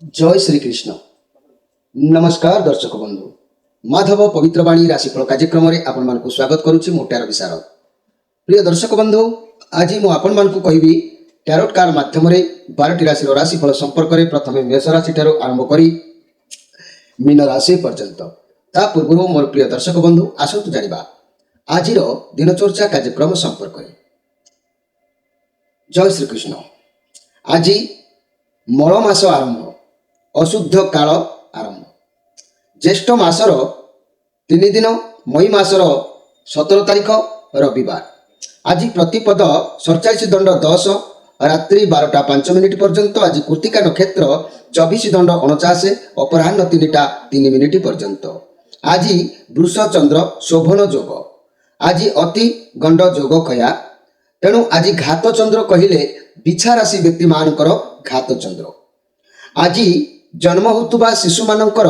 जय श्री कृष्ण। नमस्कार दर्शक बंधु, माधव पवित्रवाणी राशिफल कार्यक्रम में आपण मानकु स्वागत करुछि। मु टैरोट विशारद। प्रिय दर्शक बंधु, आज मु आपण मानकु कहिबी टैरोट कार्ड माध्यम रे 12टी राशि राशिफल संपर्क में प्रथमे मेष राशि ठारो आरंभ करी मीन राशि पर्यंत। ता पूर्व मोर प्रिय दर्शक बंधु आसंतु जानिबा आजिर दिनचर्चा कार्यक्रम संपर्क में। जय श्री कृष्ण। आज मल मास आरंभ, अशुद्ध काल आरंभ। ज्येष्ठ मासर 3 दिन, मई मासर 17 तारीख रविवार। आज प्रतिपद 47 दंड 10 रात्रि 12टा 5 मिनिट पर्यंत। आज कृतिका नक्षत्र 24 दंड 49 अपराह्न 3टा 3 मिनिट पर्यंत। आज वृष चंद्र शोभन जोग। आज अति गंड जोग कया। तेणु आज घात चंद्र कहिले बिछा राशि व्यक्ति मानकर घात चंद्र। आज जन्म होतुबा शिशु मानकर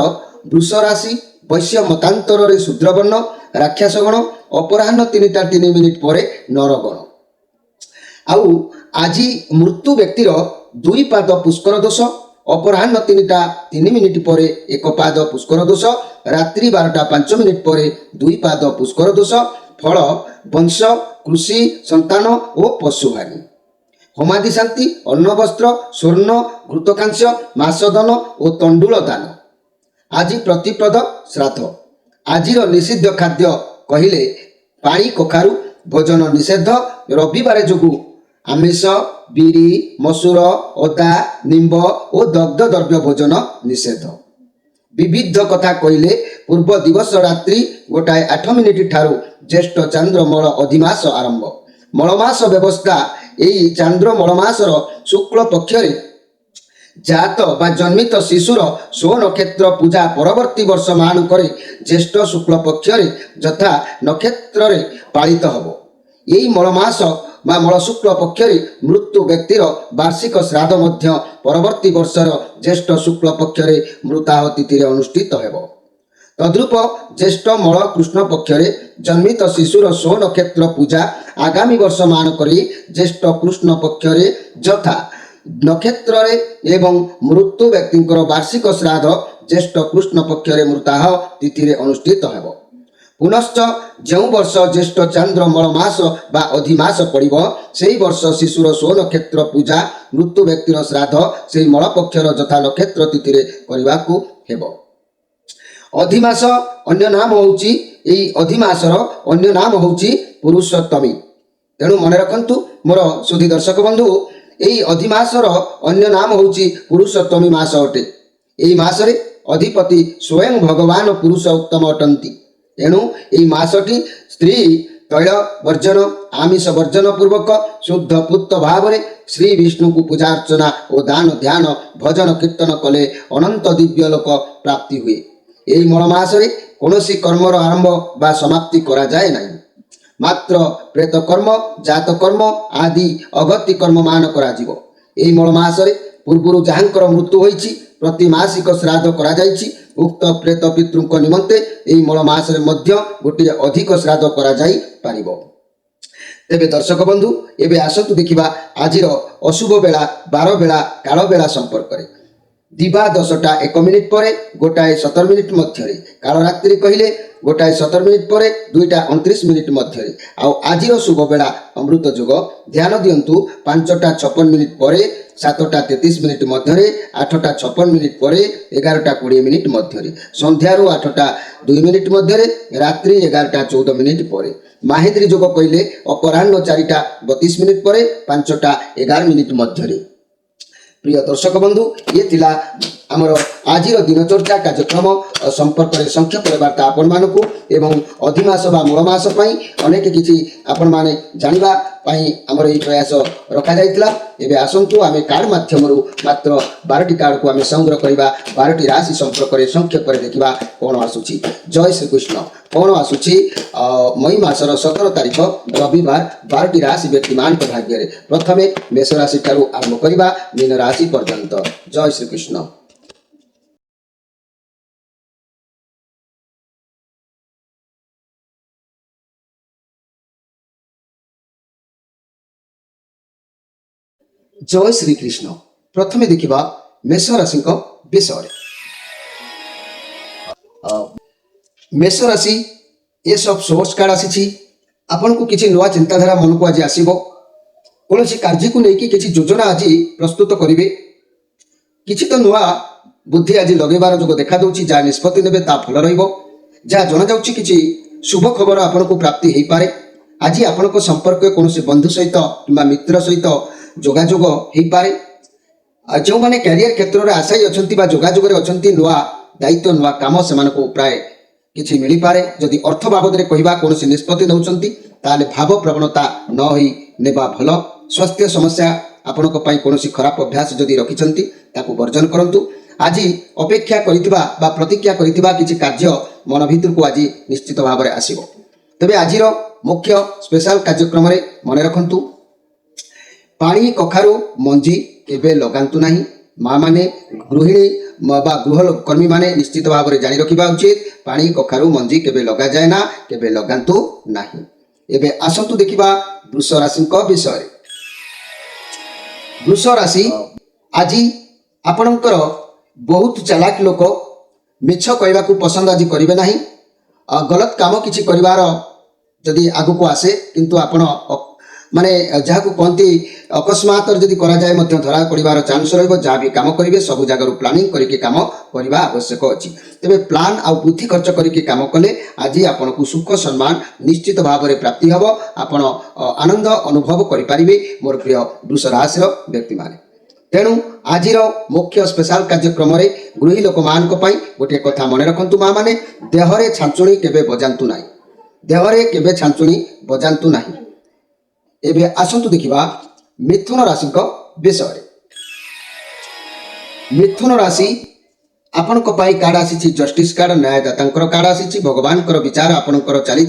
वृष राशि वैश्य मतांतर रे शूद्रवर्ण राक्षस गण अपराह्न 3टा 3 मिनिट पर नरगण। आउ आज मृत्यु व्यक्तिर 2 पाद पुष्कर दोष अपराह्न 3टा 3 मिनिट पर 1 पाद पुष्कर दोष रात्रि 12टा 5 मिनिट पर 2 पाद पुष्कर दोष। फल वंश कृषि संतान और पशुहानि। होमादि शांति अन्न वस्त्र स्वर्ण घृतकांस्य मासदन और तंडुल दान। आज प्रतिपद श्राद्ध। आज निषिद्ध खाद्य कहिले पानी कखारु भोजन निषेध। रविवार जोगु आमिष बिरी मसूर अदा निंब और दग्ध द्रव्य भोजन निषेध। विविध कथा कहिले पूर्व दिवस रात्रि 1:08 मिनिट ठारू ज्येष्ठ चांद्र मल अधिमास आरंभ। मलमास व्यवस्था यही चांद्र मलमासर शुक्ल पक्षरे जात बा जन्मित शिशुर स्व नक्षत्र पूजा परवर्ती वर्ष मान करे ज्येष्ठ शुक्ल पक्षरे यथा नक्षत्र रे पालित हबो। यही मलमास बा मल शुक्ल पक्षरे मृत्यु व्यक्तिर वार्षिक श्राद्ध मध्य परवर्ती वर्षर ज्येष्ठ शुक्ल पक्षरे मृताह तिथि अनुष्ठित हेबो। तद्रूप ज्येष्ठ मल कृष्ण पक्षरे जन्मित शिशुर स्व नक्षत्र पूजा आगामी वर्ष मान करी ज्येष्ठ कृष्ण पक्षरे यथा नक्षत्र एवं मृत्यु व्यक्ति वार्षिक श्राद्ध ज्येष्ठ कृष्ण पक्षरे मृताह तिथि अनुष्ठित हेबो। पुनश्च जो वर्ष ज्येष्ठ चांद्र मलमास बा अधिमास पड़िबो सेही वर्ष शिशुर स्व नक्षत्र पूजा मृत्यु व्यक्तिर श्राद्ध सेही मल पक्षर यथा नक्षत्र तिथि करबाकू हेबो। अधिमास अन्य नाम होउची एई अधिमासर अन्य नाम होउची पुरुषोत्तमी। तेणु मन रखंतु मोर सुधी दर्शक बंधु, एई अधिमासर अन्य नाम होउची पुरुषोत्तमी मास अटे। एई मासरे अधिपति स्वयं भगवान पुरुषोत्तम अटंती। तेणु एई मासटी स्त्री तैल वर्जन आमिष वर्जन पूर्वक शुद्ध पुत भाव श्री विष्णु को पूजा अर्चना और दान ध्यान भजन कीर्तन कले अनंत दिव्य लोक प्राप्ति हुए। यही मलमासरे कौनसी कर्मर आरंभ बा समाप्ति करा जाए नहीं। मात्र प्रेत कर्म जात कर्म आदि अगति कर्म मान करा जीवो। एही मलमासरे पूर्वरु जहाँकर मृत्यु होईछि प्रति मासिक श्राद्ध करा जाईछि। उक्त प्रेत पितृक निमंते एही मलमासरे मध्य गोटे अधिक श्राद्ध करा जाई पारिबो। तेबे दर्शक बंधु, एबे आसतु देखिबा आजिर अशुभ बेला 12 बेला काल बेला संपर्क में। दिवा 10टा 1 मिनिट पर 1:17 मिनिट मध्य। काल रात्रि कहिले 1:17 मिनिट पर 2टा 29 मिनिट मध्य। आजिर शुभ बेला अमृत जोग। ध्यान दियंतु 5टा 56 मिनिट पर 7टा 33 मिनिट मध्य, 8टा 56 मिनिट पर 11टा 20 मिनिट मध्य, संध्यारू 8टा 2 मिनिट मध्य, रात्रि 11टा 14 मिनिट पर। माहिद्री जोग कहिले अपराह्न 4टा 32 मिनिट पर 5टा 11 मिनिट मध्य। प्रिय दर्शक बंधु, ये थिला आमर आजिर दिनचर्चा कार्यक्रम संपर्क में संक्षेप वार्ता आपण मानकु एवं अधिमास बा मलमास पई अनेक किछि आपण माने जानिबा पई हमर ए प्रयास रखा जाइतला। एबे आसंतु आमे कार्ड माध्यमरु मात्र 12टी कार्ड को आमे संग्रह करिबा। 12टी राशि संपर्क में संक्षेप में देखिबा कोन आसुछि। जय श्री कृष्ण। कोन आसुछि मई मासर 17 तारीख रविवार 12टी राशि व्यक्ति मान भाग्य रे प्रथमे मेष राशि ठारू आरंभ करिबा मीन राशि पर्यंत। जय श्री कृष्ण। जय श्री कृष्ण। प्रथमे देखिबा मेष राशि विषय मेष राशि ये सब सोर्स कार्ड आसी आपन को किसी नुआ चिंताधारा मन को आज आसो कौन कार्य को लेकिन किसी योजना आज प्रस्तुत करेंगे किसी तो नुआ बुद्धि आज लगेबार जो देखा दूची जहाँ निष्पत्ति ने भल रहा जना जाऊँगी किसी शुभ खबर आपन को प्राप्ति हो पारे आज आपण संपर्क कौन बंधु सहित कि मित्र सहित जोगाजोग हो पारे जो मैंने कैरियर क्षेत्र में आशायी अच्छा जोगाजोग अच्छा नुआ दायित्व नुआ कम से प्राय किसी मिल पारे जदि अर्थ बाबद में कहवा कौन निष्पत्ति नौकरी ताले भाव प्रवणता न होई नेबा भल स्वास्थ्य समस्या आपण कौन खराब अभ्यास जदि रखिंट ताकू वर्जन करंतु आज अपेक्षा करिथिबा बा प्रतिज्ञा करिथिबा किछि कार्य मन भीतर को आज निश्चित भाव में आसीबो तबे आजिर मुख्य स्पेशल कार्यक्रम रे मन रखंतु पानी कखारु मंजी केबे लगांतु नाही माँ माने गृहिणी बा गृहकर्मी माने निश्चित भाव में जानी रखा उचित पानी कखारु मंजी केबे लगा जाए ना केबे लगांतु नाही। एबे आसंतु देखिबा वृष राशि विषय वृष राशि आज आपणकर बहुत चालाक लोक मिछ कहवा पसंद आज करेंगे ना गलत काम किसी कर जदि आग को आसे किंतु आपण माने जहाँ को कहती अकस्मात जदि करा जाए धरा पड़ार चांस रहा भी कम करेंगे सब जगार प्लानिंग करके काम करने आवश्यक अच्छी तेरे प्लान आ बुद्धि खर्च करके काम कले आज आपन को सुख सम्मान निश्चित भाव में प्राप्ति हम आपण आनंद अनुभव करें मोर प्रिय वृष राशि व्यक्ति माने तेणु आज मुख्य स्पेशल कार्यक्रम में गृही लोक मान गोटे कथा मन रखु माँ मैंने देहरे छांचुणी केबे बजातु ना देहरे केबे छांचुणी बजातु ना। एबे आसंतु देखिबा मिथुन राशि विषय मिथुन राशि आपण कार्ड आसी जस्टिस कार्ड न्यायदाता कार्ड आसी भगवान विचार आपणकर चली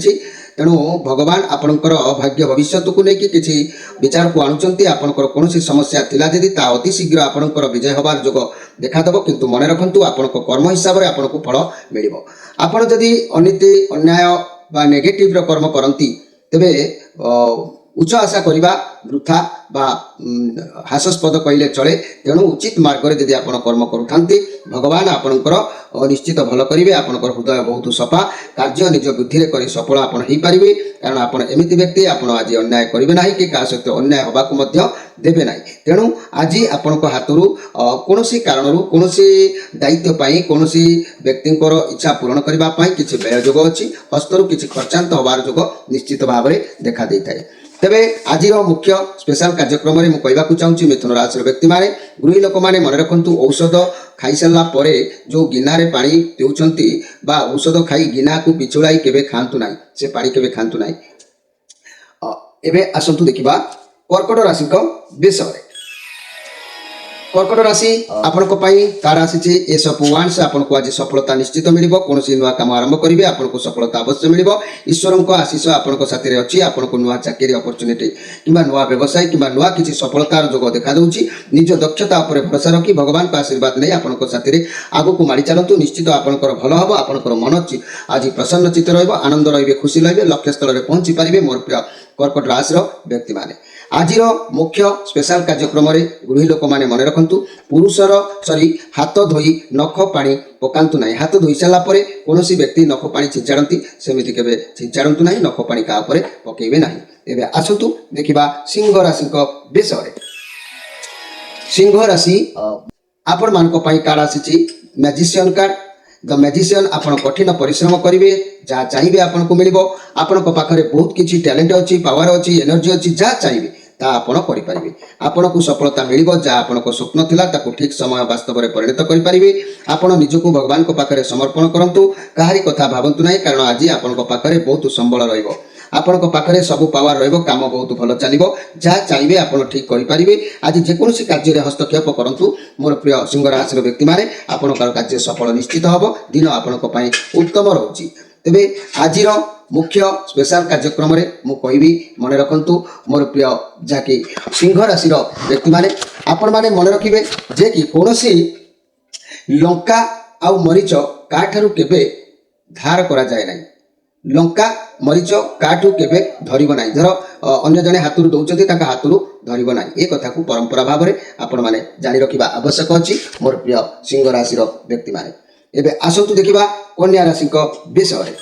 तेणु भगवान आपणकर भाग्य भविष्य को लेकिन किसी विचार को आणुचंती आपणकर कौन समस्या थिला जदि ता अति शीघ्र आपणकर विजय होबार जोग देखादेव किंतु मन रखंतु आपणको कर्म हिसाब से आपणको फल मिलिबो आपण जदि अनीति अन्याय बा नेगेटिव रो कर्म करंती तेबे उच्च आशा करवा वृथा बा हास्यास्पद कहले चले तेणु उचित मार्ग में जदि आपण कर्म करुथांती भगवान आपणकर निश्चित भल करेंगे आपणकर हृदय बहुत सफा कार्य निज बुद्धि कर सफल आपण हो पारे कारण आपण एमती व्यक्ति आपण आज अन्याय करेंगे ना कि क्या सहित अन्याय होगा देवे ना तेणु आज आपण हाथरू कौन कारण कौन दायित्व कौन व्यक्ति इच्छा पूरण करने किसी व्यय जोग अच्छी हस्तरू किसी खर्चांत होबार जोग निश्चित भाव में देखा दे था तेबे आज मुख्य स्पेशल कार्यक्रम में मुझे चाहूँगी मिथुन राशि व्यक्ति माने गृही लोक मैंने मन रखु औषध खाई सारा पर जो गिनारे पानी देउछंती बा औषध खाई गिना को पिछुड़ाई केबे खांतु ना से पानी केबे खांतु ना। एबे आसंतु देखिबा कर्कट राशि विषय कर्कट राशि आपण कार्ड आसी ए सब वान्स आपन को आज सफलता निश्चित मिल कौन नुआ कम आरंभ करेंगे आपन को सफलता अवश्य मिल ईश्वर को आशीष आपण साथी अच्छी आपन को नुआ चाकरी अपॉर्चुनिटी कि नुआ व्यवसाय कि नुआ किसी सफलतार जोग देखा दूची निज दक्षता उपर भरोसा रखी भगवान का आशीर्वाद नहीं आपण साथी आग को माड़ी चलतु निश्चित आपंकर भल हम आपंकर मन आज प्रसन्न चित्त रनंद रे खुशी रे लक्ष्य स्थल में पहुंची पारे मोर प्रिय कर्कट राशि व्यक्ति माने आज मुख्य स्पेशल कार्यक्रम में गृही लोक मैंने मन रखु पुरुषर सरी हाथ धोई नख पानी पकातु ना हाथ धोई सारापर कौन व्यक्ति नख पानी छिंचाड़ती सेमती केबे छिंचाड़ू ना नख पानी क्या पकेबे ना। एबे आसतु देखिबा सिंह राशि विषय सिंह राशि आपण मान कार्ड आसी मैजिशियन कार्ड द मैजिशियन आपण कठिन परिश्रम करेंगे जहाँ चाहिए आपन को मिल आपण पाखे बहुत किसी टैलेंट अच्छी पावर अच्छी एनर्जी अच्छी जहाँ चाहिए ता आपण करें आपण को सफलता मिल जहाँ आपण स्वप्न थिला ताकू ठीक समय वास्तव में परिणत करें आपण निजको भगवान को पाखे समर्पण करूँ कहारी कथा भावतु ना कारण आज आपण पाखे बहुत संबल रहिबो आपण पाखे सब पावर रहिबो काम बहुत भल चलिबो जहाँ चाहिए आपण ठीक करें आज जेकोसी कार्य हस्तक्षेप करूँ मोर प्रिय सिंह राशि व्यक्ति माने आपण कार्य सफल निश्चित हम दिन आपण उत्तम रोचे। तेबे आज मुख्य स्पेशल कार्यक्रम में मुझे मन रखु मोर प्रिय जहाँकि सिंह राशि व्यक्ति माने आपण माने मन रखिबे जे कि कौनसी लंका आउ मरीच काठारू केबे धार करा जाए ना ଲଙ୍କା ମରିଚ କାଠୁ କେବେ ଧରିବ ନାହିଁ। ଧର ଅନ୍ୟ ଜଣେ ହାତରୁ ଦଉଛନ୍ତି ତାଙ୍କ ହାତରୁ ଧରିବ ନାହିଁ। ଏ କଥାକୁ ପରମ୍ପରା ଭାବରେ ଆପଣମାନେ ଜାଣି ରଖିବା ଆବଶ୍ୟକ ଅଛି ମୋର ପ୍ରିୟ ସିଂହ ରାଶିର ବ୍ୟକ୍ତିମାନେ। ଏବେ ଆସନ୍ତୁ ଦେଖିବା କନ୍ୟା ରାଶିଙ୍କ ବିଷୟରେ।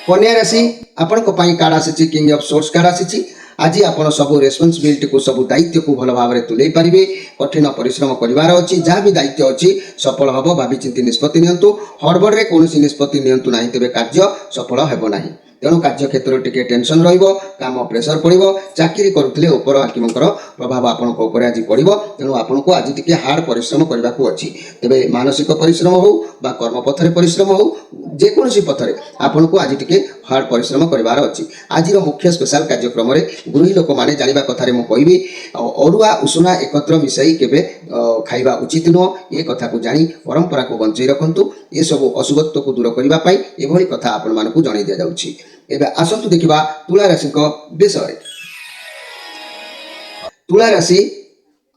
କନ୍ୟା ରାଶି ଆପଣଙ୍କ ପାଇଁ କାର୍ଡ ଆସିଛି କିଙ୍ଗ ଅଫ୍ ସୋର୍ସ କାର୍ଡ ଆସିଛି। ଆଜି ଆପଣ ସବୁ ରେସ୍ପନ୍ସିବିଲିଟିକୁ ସବୁ ଦାୟିତ୍ୱକୁ ଭଲ ଭାବରେ ତୁଲେଇ ପାରିବେ। କଠିନ ପରିଶ୍ରମ କରିବାର ଅଛି। ଯାହା ବି ଦାୟିତ୍ୱ ଅଛି ସଫଳ ହେବ। ଭାବିଚିନ୍ତି ନିଷ୍ପତ୍ତି ନିଅନ୍ତୁ। ହଡ଼ବଡ଼ରେ କୌଣସି ନିଷ୍ପତ୍ତି ନିଅନ୍ତୁ ନାହିଁ, ତେବେ କାର୍ଯ୍ୟ ସଫଳ ହେବ ନାହିଁ। ତେଣୁ କାର୍ଯ୍ୟ କ୍ଷେତ୍ରରେ ଟିକେ ଟେନସନ୍ ରହିବ, କାମ ପ୍ରେସର ପଡ଼ିବ। ଚାକିରି କରୁଥିଲେ ଉପର ହାକିମଙ୍କର ପ୍ରଭାବ ଆପଣଙ୍କ ଉପରେ ଆଜି ପଡ଼ିବ। ତେଣୁ ଆପଣଙ୍କୁ ଆଜି ଟିକେ ହାର୍ଡ ପରିଶ୍ରମ କରିବାକୁ ଅଛି। ତେବେ ମାନସିକ ପରିଶ୍ରମ ହେଉ ବା କର୍ମପଥରେ ପରିଶ୍ରମ ହେଉ, ଯେକୌଣସି ପଥରେ ଆପଣଙ୍କୁ ଆଜି ଟିକେ ହାର୍ଡ ପରିଶ୍ରମ କରିବାର ଅଛି। ଆଜିର ମୁଖ୍ୟ ସ୍ପେଶାଲ କାର୍ଯ୍ୟକ୍ରମରେ ଗୃହୀ ଲୋକମାନେ ଜାଣିବା କଥାରେ ମୁଁ କହିବି, ଅରୁଆ ଉଷୁନା ଏକତ୍ର ମିଶାଇ କେବେ ଖାଇବା ଉଚିତ ନୁହଁ। ଏ କଥାକୁ ଜାଣି ପରମ୍ପରାକୁ ବଞ୍ଚେଇ ରଖନ୍ତୁ। ଏସବୁ ଅଶୁଭତ୍ୱକୁ ଦୂର କରିବା ପାଇଁ ଏଭଳି କଥା ଆପଣମାନଙ୍କୁ ଜଣାଇ ଦିଆଯାଉଛି। ଏବେ ଆସନ୍ତୁ ଦେଖିବା ତୁଳା ରାଶିଙ୍କ ବିଷୟରେ। ତୁଳା ରାଶି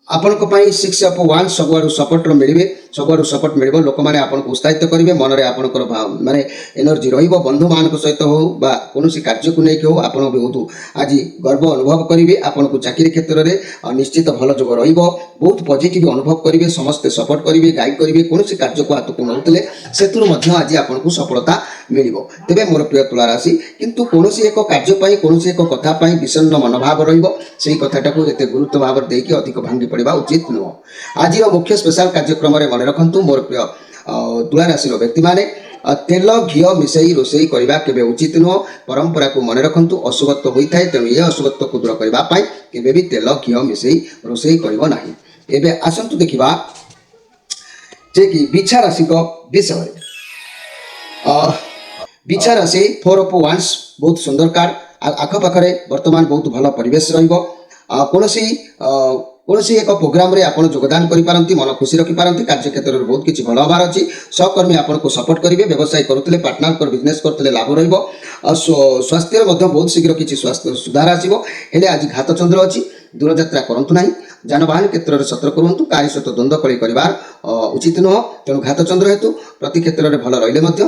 ଆପଣଙ୍କ ପାଇଁ 6 ଅଫ୍ ୱାଣ୍ଡସ୍ ସବୁଆଡ଼ୁ ସପୋର୍ଟର ମିଳିବେ। ସବୁଆଡ଼ୁ ସପୋର୍ଟ ମିଳିବ। ଲୋକମାନେ ଆପଣଙ୍କୁ ଉତ୍ସାହିତ କରିବେ। ମନରେ ଆପଣଙ୍କର ମାନେ ଏନର୍ଜି ରହିବ। ବନ୍ଧୁମାନଙ୍କ ସହିତ ହେଉ ବା କୌଣସି କାର୍ଯ୍ୟକୁ ନେଇକି ହେଉ ଆପଣ ବହୁତ ଆଜି ଗର୍ବ ଅନୁଭବ କରିବେ। ଆପଣଙ୍କୁ ଚାକିରି କ୍ଷେତ୍ରରେ ନିଶ୍ଚିତ ଭଲ ଯୋଗ ରହିବ। ବହୁତ ପଜିଟିଭ ଅନୁଭବ କରିବେ। ସମସ୍ତେ ସପୋର୍ଟ କରିବେ, ଗାଇଡ୍ କରିବେ। କୌଣସି କାର୍ଯ୍ୟକୁ ହାତକୁ ନେଉଥିଲେ ସେଥିରୁ ମଧ୍ୟ ଆଜି ଆପଣଙ୍କୁ ସଫଳତା ମିଳିବ। ତେବେ ମୋର ପ୍ରିୟ ତୁଳା ରାଶି, କିନ୍ତୁ କୌଣସି ଏକ କାର୍ଯ୍ୟ ପାଇଁ କୌଣସି ଏକ କଥା ପାଇଁ ବିଷଣ୍ଣ ମନୋଭାବ ରହିବ। ସେହି କଥାଟାକୁ ଏତେ ଗୁରୁତ୍ୱ ଭାବରେ ଦେଇକି ଅଧିକ ଭାଙ୍ଗି ପଡ଼ିବା ଉଚିତ ନୁହଁ। ଆଜିର ମୁଖ୍ୟ ସ୍ପେଶାଲ କାର୍ଯ୍ୟକ୍ରମରେ ମନେ ରଖନ୍ତୁ ମୋର ପ୍ରିୟ ତୁଳା ରାଶିର ବ୍ୟକ୍ତିମାନେ, ତେଲ ଘିଅ ମିଶାଇ ରୋଷେଇ କରିବା କେବେ ଉଚିତ ନୁହଁ। ପରମ୍ପରାକୁ ମନେ ରଖନ୍ତୁ। ଅଶୁଭତ୍ୱ ହୋଇଥାଏ। ତେଣୁ ଏ ଅଶୁଭତ୍ୱକୁ ଦୂର କରିବା ପାଇଁ କେବେ ବି ତେଲ ଘିଅ ମିଶାଇ ରୋଷେଇ କରିବ ନାହିଁ। ଏବେ ଆସନ୍ତୁ ଦେଖିବା ଯେ କି ବିଛା ରାଶିଙ୍କ ବିଷୟରେ। ବିଛା ରାଶି 4 ଅଫ୍ ୱାଣ୍ଡସ୍ ବହୁତ ସୁନ୍ଦର କାର୍ଡ। ଆଖପାଖରେ ବର୍ତ୍ତମାନ ବହୁତ ଭଲ ପରିବେଶ ରହିବ। କୌଣସି ଏକ ପ୍ରୋଗ୍ରାମରେ ଆପଣ ଯୋଗଦାନ କରିପାରନ୍ତି, ମନ ଖୁସି ରଖିପାରନ୍ତି। କାର୍ଯ୍ୟକ୍ଷେତ୍ରରେ ବହୁତ କିଛି ଭଲ ହେବାର ଅଛି। ସହକର୍ମୀ ଆପଣଙ୍କୁ ସପୋର୍ଟ କରିବେ। ବ୍ୟବସାୟ କରୁଥିଲେ, ପାର୍ଟନର ବିଜନେସ୍ କରୁଥିଲେ ଲାଭ ରହିବ। ସ୍ୱାସ୍ଥ୍ୟରେ ମଧ୍ୟ ବହୁତ ଶୀଘ୍ର କିଛି ସ୍ୱାସ୍ଥ୍ୟ ସୁଧାର ଆସିବ। ହେଲେ ଆଜି ଘାତ ଚନ୍ଦ୍ର ଅଛି, ଦୂରଯାତ୍ରା କରନ୍ତୁ ନାହିଁ। ଯାନବାହନ କ୍ଷେତ୍ରରେ ସତର୍କ ରୁହନ୍ତୁ। କାହା ସହିତ ଦ୍ୱନ୍ଦ୍ୱ କଳି କରିବାର ଉଚିତ ନୁହଁ। ତେଣୁ ଘାତ ଚନ୍ଦ୍ର ହେତୁ ପ୍ରତି କ୍ଷେତ୍ରରେ ଭଲ ରହିଲେ ମଧ୍ୟ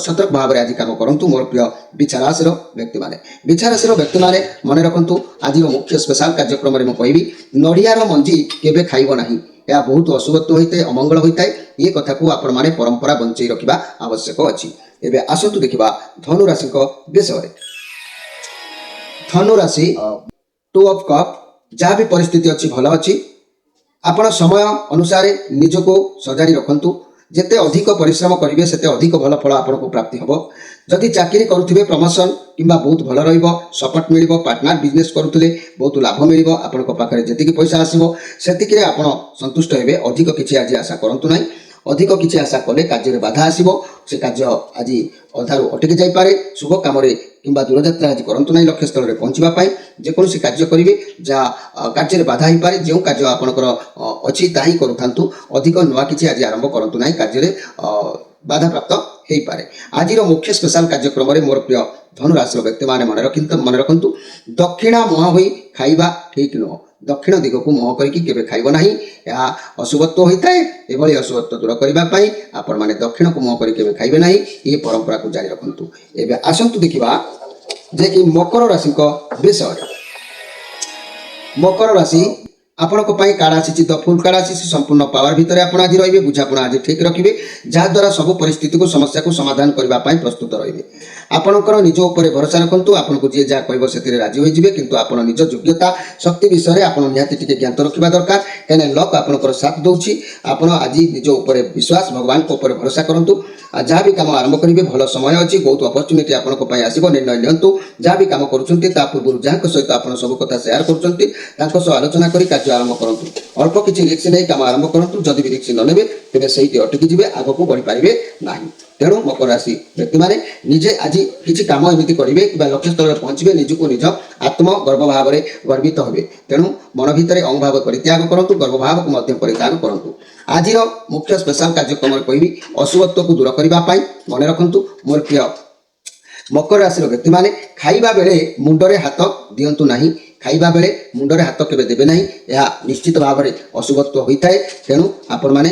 ସତର୍କ ଭାବରେ ଆଜି କାମ କରନ୍ତୁ ମୋର ପ୍ରିୟ ବିଛା ରାଶିର ବ୍ୟକ୍ତିମାନେ। ବିଛା ରାଶିର ବ୍ୟକ୍ତିମାନେ ମନେ ରଖନ୍ତୁ, ଆଜିର ମୁଖ୍ୟ ସ୍ପେଶାଲ କାର୍ଯ୍ୟକ୍ରମରେ ମୁଁ କହିବି, ନଡ଼ିଆର ମଞ୍ଜି କେବେ ଖାଇବ ନାହିଁ। ଏହା ବହୁତ ଅଶୁଭତ୍ୱ ହୋଇଥାଏ, ଅମଙ୍ଗଳ ହୋଇଥାଏ। ଏ କଥାକୁ ଆପଣମାନେ ପରମ୍ପରା ବଞ୍ଚେଇ ରଖିବା ଆବଶ୍ୟକ ଅଛି। ଏବେ ଆସନ୍ତୁ ଦେଖିବା ଧନୁ ରାଶିଙ୍କ ବିଷୟରେ। ଧନୁ ରାଶି 2 ଅଫ୍ କପ୍। ଯାହା ବି ପରିସ୍ଥିତି ଅଛି ଭଲ ଅଛି। ଆପଣ ସମୟ ଅନୁସାରେ ନିଜକୁ ସଜାଡ଼ି ରଖନ୍ତୁ। ଯେତେ ଅଧିକ ପରିଶ୍ରମ କରିବେ ସେତେ ଅଧିକ ଭଲ ଫଳ ଆପଣଙ୍କୁ ପ୍ରାପ୍ତି ହେବ। ଯଦି ଚାକିରି କରୁଥିବେ ପ୍ରମୋସନ୍ କିମ୍ବା ବହୁତ ଭଲ ରହିବ, ସପୋର୍ଟ ମିଳିବ। ପାର୍ଟନର ବିଜନେସ୍ କରୁଥିଲେ ବହୁତ ଲାଭ ମିଳିବ। ଆପଣଙ୍କ ପାଖରେ ଯେତିକି ପଇସା ଆସିବ ସେତିକିରେ ଆପଣ ସନ୍ତୁଷ୍ଟ ହେବେ। ଅଧିକ କିଛି ଆଜି ଆଶା କରନ୍ତୁ ନାହିଁ। ଅଧିକ କିଛି ଆଶା କଲେ କାର୍ଯ୍ୟରେ ବାଧା ଆସିବ। ସେ କାର୍ଯ୍ୟ ଆଜି ଅଧାରୁ ଅଟକି ଯାଇପାରେ। ଶୁଭ କାମରେ କିମ୍ବା ଦୂରଯାତ୍ରା ଆଜି କରନ୍ତୁ ନାହିଁ। ଲକ୍ଷ୍ୟସ୍ଥଳରେ ପହଞ୍ଚିବା ପାଇଁ ଯେକୌଣସି କାର୍ଯ୍ୟ କରିବେ ଯାହା କାର୍ଯ୍ୟରେ ବାଧା ହୋଇପାରେ। ଯେଉଁ କାର୍ଯ୍ୟ ଆପଣଙ୍କର ଅଛି ତାହା ହିଁ କରୁଥାନ୍ତୁ। ଅଧିକ ନୂଆ କିଛି ଆଜି ଆରମ୍ଭ କରନ୍ତୁ ନାହିଁ। କାର୍ଯ୍ୟରେ ବାଧାପ୍ରାପ୍ତ ହୋଇପାରେ। ଆଜିର ମୁଖ୍ୟ ସ୍ପେଶାଲ କାର୍ଯ୍ୟକ୍ରମରେ ମୋର ପ୍ରିୟ ଧନୁ ରାଶିର ବ୍ୟକ୍ତିମାନେ ମନେ ରଖନ୍ତୁ, ଦକ୍ଷିଣା ମୁହାଁ ହୋଇ ଖାଇବା ଠିକ୍ ନୁହଁ। ଦକ୍ଷିଣ ଦିଗକୁ ମୁହଁ କରିକି କେବେ ଖାଇବ ନାହିଁ। ଏହା ଅଶୁଭତ୍ୱ ହୋଇଥାଏ। ଏଭଳି ଅଶୁଭତ୍ୱ ଦୂର କରିବା ପାଇଁ ଆପଣମାନେ ଦକ୍ଷିଣକୁ ମୁହଁ କରି କେବେ ଖାଇବେ ନାହିଁ। ଏ ପରମ୍ପରାକୁ ଜାରି ରଖନ୍ତୁ। ଏବେ ଆସନ୍ତୁ ଦେଖିବା ଯେ କି ମକର ରାଶିଙ୍କ ବିଷୟରେ। ମକର ରାଶି ଆପଣଙ୍କ ପାଇଁ କାର୍ଡ ଆସିଛି, ଦ ଫୁଲ୍ କାର୍ଡ ଆସିଛି। ସମ୍ପୂର୍ଣ୍ଣ ପାୱାର ଭିତରେ ଆପଣ ଆଜି ରହିବେ। ବୁଝାପଣା ଆଜି ଠିକ୍ ରଖିବେ, ଯାହାଦ୍ୱାରା ସବୁ ପରିସ୍ଥିତିକୁ ସମସ୍ୟାକୁ ସମାଧାନ କରିବା ପାଇଁ ପ୍ରସ୍ତୁତ ରହିବେ। ଆପଣଙ୍କର ନିଜ ଉପରେ ଭରସା ରଖନ୍ତୁ। ଆପଣଙ୍କୁ ଯିଏ ଯାହା କହିବ ସେଥିରେ ରାଜି ହୋଇଯିବେ। କିନ୍ତୁ ଆପଣ ନିଜ ଯୋଗ୍ୟତା ଶକ୍ତି ବିଷୟରେ ଆପଣ ନିହାତି ଟିକେ ଜ୍ଞାତ ରଖିବା ଦରକାର। କାହିଁକିନା ଲକ୍ ଆପଣଙ୍କର ସାଥ ଦେଉଛି। ଆପଣ ଆଜି ନିଜ ଉପରେ ବିଶ୍ୱାସ, ଭଗବାନଙ୍କ ଉପରେ ଭରସା କରନ୍ତୁ। ଯାହା ବି କାମ ଆରମ୍ଭ କରିବେ ଭଲ ସମୟ ଅଛି। ବହୁତ ଅପରଚ୍ୟୁନିଟି ଆପଣଙ୍କ ପାଇଁ ଆସିବ। ନିର୍ଣ୍ଣୟ ନିଅନ୍ତୁ। ଯାହା ବି କାମ କରୁଛନ୍ତି ତା ପୂର୍ବରୁ ଯାହାଙ୍କ ସହିତ ଆପଣ ସବୁ କଥା ସେୟାର କରୁଛନ୍ତି ତାଙ୍କ ସହ ଆଲୋଚନା କରି କାର୍ଯ୍ୟ ଆରମ୍ଭ କରନ୍ତୁ। ଅଳ୍ପ କିଛି ରିସ୍କ ନେଇ କାମ ଆରମ୍ଭ କରନ୍ତୁ। ଯଦି ବି ରିସ୍କ ନ ନେବେ ତେବେ ସେଇଠି ଅଟକି ଯିବେ, ଆଗକୁ ବଢ଼ିପାରିବେ ନାହିଁ। ତେଣୁ ମକର ରାଶି ବ୍ୟକ୍ତିମାନେ ନିଜେ ଆଜି କିଛି କାମ ଏମିତି କରିବେ କିମ୍ବା ଲକ୍ଷ୍ୟସ୍ଥଳରେ ପହଞ୍ଚିବେ, ନିଜକୁ ନିଜ ଆତ୍ମଗର୍ବ ଭାବରେ ଗର୍ବିତ ହେବେ। ତେଣୁ ମନ ଭିତରେ ଅହଂଭାବ ପରିତ୍ୟାଗ କରନ୍ତୁ, ଗର୍ଭଭାବକୁ ମଧ୍ୟ ପରିତ୍ୟାଗ କରନ୍ତୁ। ଆଜିର ମୁଖ୍ୟ ସ୍ପେଶାଲ କାର୍ଯ୍ୟକ୍ରମରେ କହିବି, ଅଶୁଭତ୍ୱକୁ ଦୂର କରିବା ପାଇଁ ମନେ ରଖନ୍ତୁ ମୋର ପ୍ରିୟ ମକର ରାଶିର ବ୍ୟକ୍ତିମାନେ, ଖାଇବା ବେଳେ ମୁଣ୍ଡରେ ହାତ ଦିଅନ୍ତୁ ନାହିଁ। ଖାଇବା ବେଳେ ମୁଣ୍ଡରେ ହାତ କେବେ ଦେବେ ନାହିଁ। ଏହା ନିଶ୍ଚିତ ଭାବରେ ଅଶୁଭତ୍ୱ ହୋଇଥାଏ। ତେଣୁ ଆପଣମାନେ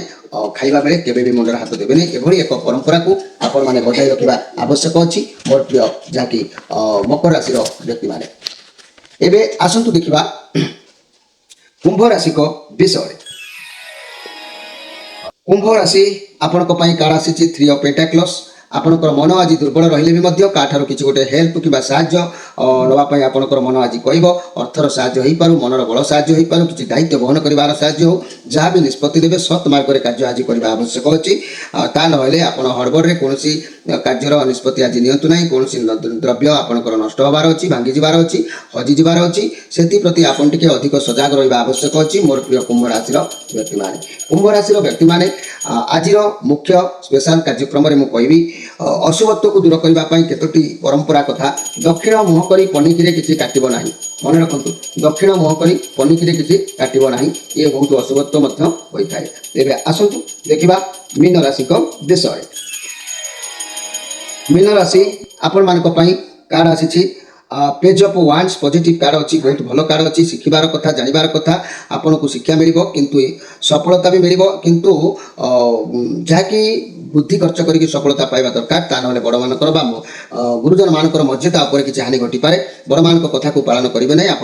ଖାଇବା ବେଳେ କେବେ ବି ମୁଣ୍ଡରେ ହାତ ଦେବେନି। ଏଭଳି ଏକ ପରମ୍ପରାକୁ ଆପଣମାନେ ବଜାୟ ରଖିବା ଆବଶ୍ୟକ ଅଛି ମୋର ପ୍ରିୟ ଯାହାକି ମକର ରାଶିର ବ୍ୟକ୍ତିମାନେ। ଏବେ ଆସନ୍ତୁ ଦେଖିବା କୁମ୍ଭ ରାଶିଙ୍କ ବିଷୟରେ। କୁମ୍ଭ ରାଶି ଆପଣଙ୍କ ପାଇଁ କାର୍ଡ ଆସିଛି 3 ଅଫ୍ ପେଣ୍ଟାକ୍ଲସ୍। ଆପଣଙ୍କର ମନ ଆଜି ଦୁର୍ବଳ ରହିଲେ ବି ମଧ୍ୟ କାହାଠାରୁ କିଛି ଗୋଟେ ହେଲ୍ପ କିମ୍ବା ସାହାଯ୍ୟ ନେବା ପାଇଁ ଆପଣଙ୍କର ମନ ଆଜି କହିବ। ଅର୍ଥର ସାହାଯ୍ୟ ହୋଇପାରୁ, ମନର ବଳ ସାହାଯ୍ୟ ହୋଇପାରୁ, କିଛି ଦାୟିତ୍ୱ ବହନ କରିବାର ସାହାଯ୍ୟ ହେଉ, ଯାହା ବି ନିଷ୍ପତ୍ତି ନେବେ ସତ୍ ମାର୍ଗରେ କାର୍ଯ୍ୟ ଆଜି କରିବା ଆବଶ୍ୟକ ଅଛି। ତା ନହେଲେ ଆପଣ ହଡ଼ବଡ଼ରେ କୌଣସି କାର୍ଯ୍ୟର ନିଷ୍ପତ୍ତି ଆଜି ନିଅନ୍ତୁ ନାହିଁ। କୌଣସି ଦ୍ରବ୍ୟ ଆପଣଙ୍କର ନଷ୍ଟ ହେବାର ଅଛି, ଭାଙ୍ଗିଯିବାର ଅଛି, ହଜିଯିବାର ଅଛି, ସେଥିପ୍ରତି ଆପଣ ଟିକେ ଅଧିକ ସଜାଗ ରହିବା ଆବଶ୍ୟକ ଅଛି ମୋର ପ୍ରିୟ କୁମ୍ଭ ରାଶିର ବ୍ୟକ୍ତିମାନେ। କୁମ୍ଭ ରାଶିର ବ୍ୟକ୍ତିମାନେ ଆଜିର ମୁଖ୍ୟ ସ୍ପେଶାଲ କାର୍ଯ୍ୟକ୍ରମରେ ମୁଁ କହିବି ଅଶୁଭତ୍ୱକୁ ଦୂର କରିବା ପାଇଁ କେତୋଟି ପରମ୍ପରା କଥା। ଦକ୍ଷିଣ ମୁହଁ କରି ପନିକିରେ କିଛି କାଟିବ ନାହିଁ। ମନେ ରଖନ୍ତୁ, ଦକ୍ଷିଣ ମୁହଁ କରି ପନିକିରେ କିଛି କାଟିବ ନାହିଁ, ଏ ବହୁତ ଅଶୁଭତ୍ୱ ମଧ୍ୟ ହୋଇଥାଏ। ଏବେ ଆସନ୍ତୁ ଦେଖିବା ମୀନ ରାଶିଙ୍କ ବିଷୟରେ। ମୀନ ରାଶି ଆପଣମାନଙ୍କ ପାଇଁ କାର୍ଡ ଆସିଛି page of wands positive card अच्छी, बहुत भल कार्ड अच्छी। शिखिबार कथा जानिबार कथा आपको शिक्षा मिलिबो, किंतु सफलता भी मिलिबो, किंतु जहाँकि बुद्धि खर्च करके सफलता पाइबा दरकार। ता नहले बड़ मानकर बा गुरुजन मानकर मर्यादा उपर किसी हानि घटी पारे। बड़ मान कथा को पालन करेंगे ना, आप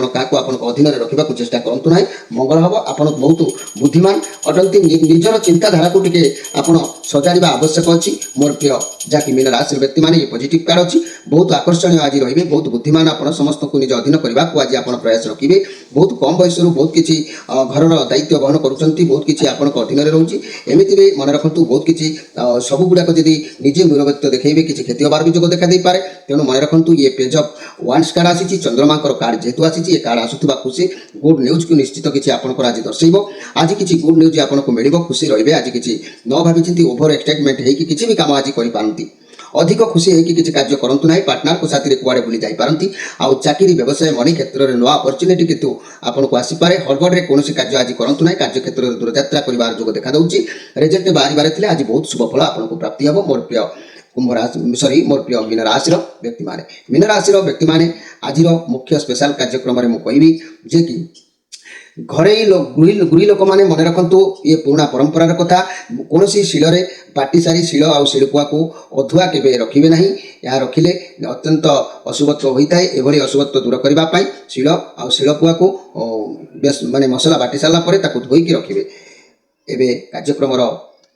अधीन रखा चेष्टा करूँ ना, मंगल हम। आप बहुत बुद्धिमान अटंती, निजर चिंताधारा को टिके आप सजाड़ा आवश्यक अच्छी मोर प्रिय जहाँकि मीन राशि व्यक्ति मैंने ये पॉजिटिव कार्ड अच्छी। बहुत आकर्षणीय आज रही, बहुत बुद्धिमान आप समस्त को निज अधीन करने को आज आप प्रयास रखिए। बहुत कम बयस बहुत किसी घर दायित्व बहन करुँच, बहुत किसी आप अधीन रोचे। एमती भी मन रखु बहुत किसी सब गुड़ाक जब निजे निरवत्व देखिए किसी क्षति हबार भी जोग देखा दे पारे। तेणु मन रखु ये पेज ऑफ वांड्स कार्ड आसी, चंद्रमा कार्ड जेहेतु आसी, कार्ड आसुवा खुशी गुड न्यूज को निश्चित किसी आपंकर आज दर्शेब। आज किसी गुड न्यूज आपको मिल खुशी रही। आज किसी न भाई ओभर एक्साइटमेंट होगी किसी भी कम आज करपारती, अधिक खुशी होगी किसी कार्य करंतु नहीं। पार्टनर को साथी कुआड़े बुली जाई पारंती। आउ चाकरी व्यवसाय मनी क्षेत्र में नुआ अपरच्युनिटी किंतु आपको आसीपे। हड़बड़े कौन कार्य आज करंतु नहीं। कार्य क्षेत्र में दूरयात्रा कर जोग देखा दूसरी। रिजल्ट बाहर थे आज बहुत शुभ फल आपको प्राप्ति हम मोर प्रिय कुंभ राशि सॉरी मोर प्रिय मीन राशि व्यक्ति मैंने। मीन राशि व्यक्ति मैंने आज मुख्य स्पेशल कार्यक्रम में मुझे जे कि घरे गृही लोक मैंने मन रखु ये पुराणा परंपरार कथा। कौन शिल बाटी सारी शिल आउ शिलपुआ को अधुआ के रखिए ना, यह रखिले अत्यंत अशुभत्व होता है। एभली अशुभत्व दूर करने शिल आउ शिलपुआ को माने मसला बाटी सारापर धोईकी रखिए। एवं कार्यक्रम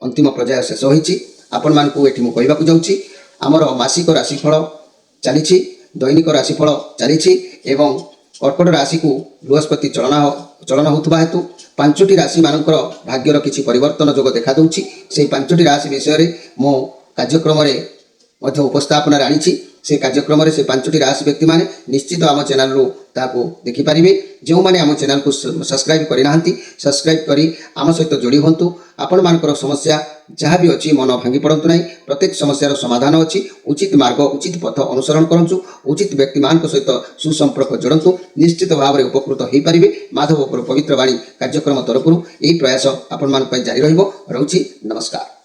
अंतिम पर्याय शेष होती। आपण मानू ये मुझे कहवाक जाऊँगी आमर मासिक राशिफल चली, दैनिक राशिफल चली, कर्कट राशि को बृहस्पति चलन होता हेतु 5टी राशि मानकर भाग्यर किसी परिवर्तन जोग देखा दूची। से 5टी राशि विषय मो कार्यक्रम उपस्थापन आनी। से कार्यक्रम से 5टी राशि व्यक्ति माने निश्चित आम चैनल रु ताको देखि पारिबे। जो माने आम चैनल को सब्सक्राइब करना सब्सक्राइब करी आम सहित जोड़ी हूँ। आपण मानकर समस्या जहाँ भी अच्छी मन भांगी पड़तु नहीं। प्रत्येक समस्यार समाधान अच्छी। उचित मार्ग उचित पथ अनुसरण करूँ, उचित व्यक्ति मान सहित सुसंपर्क जोड़तु, निश्चित भाव में उपकृत हो पारे। माधवपुर पवित्र वाणी कार्यक्रम तरफ यही प्रयास आपण मान जारी रही। नमस्कार।